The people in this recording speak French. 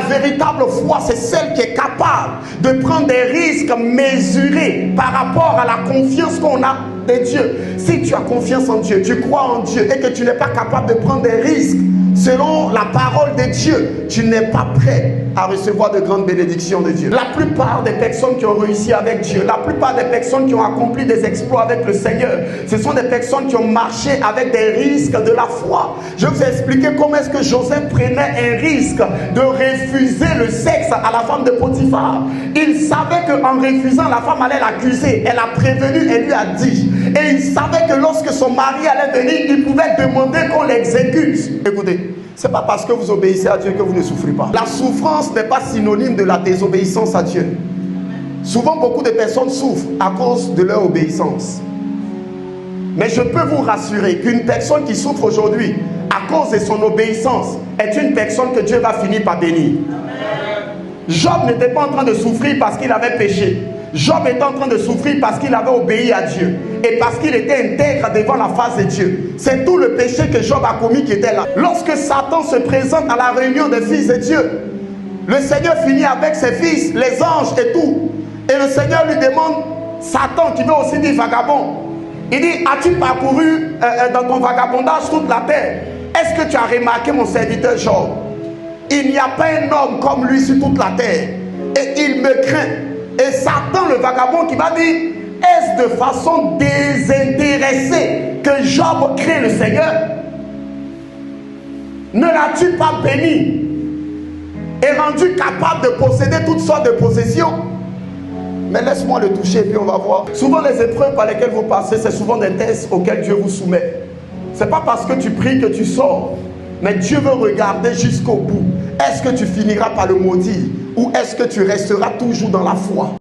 La véritable foi, c'est celle qui est capable de prendre des risques mesurés par rapport à la confiance qu'on a de Dieu. Si tu as confiance en Dieu, tu crois en Dieu et que tu n'es pas capable de prendre des risques selon la parole de Dieu, tu n'es pas prêt à recevoir de grandes bénédictions de Dieu. La plupart des personnes qui ont réussi avec Dieu, la plupart des personnes qui ont accompli des exploits avec le Seigneur, ce sont des personnes qui ont marché avec des risques de la foi. Je vais vous expliquer comment est-ce que Joseph prenait un risque de refuser le sexe à la femme de Potiphar. Il savait qu'en refusant, la femme allait l'accuser. Elle a prévenu, elle lui a dit. Et il savait que lorsque son mari allait venir, il pouvait demander qu'on l'exécute. Écoutez, ce n'est pas parce que vous obéissez à Dieu que vous ne souffrez pas. La souffrance n'est pas synonyme de la désobéissance à Dieu. Souvent, beaucoup de personnes souffrent à cause de leur obéissance. Mais je peux vous rassurer qu'une personne qui souffre aujourd'hui à cause de son obéissance est une personne que Dieu va finir par bénir. Job n'était pas en train de souffrir parce qu'il avait péché. Job était en train de souffrir parce qu'il avait obéi à Dieu et parce qu'il était intègre devant la face de Dieu. C'est tout le péché que Job a commis qui était là. Lorsque Satan se présente à la réunion des fils de Dieu, le Seigneur finit avec ses fils, les anges et tout. Et le Seigneur lui demande, Satan qui veut aussi dire vagabond, il dit, as-tu parcouru dans ton vagabondage toute la terre? Est-ce que tu as remarqué mon serviteur Job? Il n'y a pas un homme comme lui sur toute la terre et il me craint. Et Satan, le vagabond, qui va dire, est-ce de façon désintéressée que Job craint le Seigneur? Ne l'as-tu pas béni et rendu capable de posséder toutes sortes de possessions? Mais laisse-moi le toucher et puis on va voir. Souvent les épreuves par lesquelles vous passez, c'est souvent des tests auxquels Dieu vous soumet. Ce n'est pas parce que tu pries que tu sors, mais Dieu veut regarder jusqu'au bout. Est-ce que tu finiras par le maudire ou est-ce que tu resteras toujours dans la foi?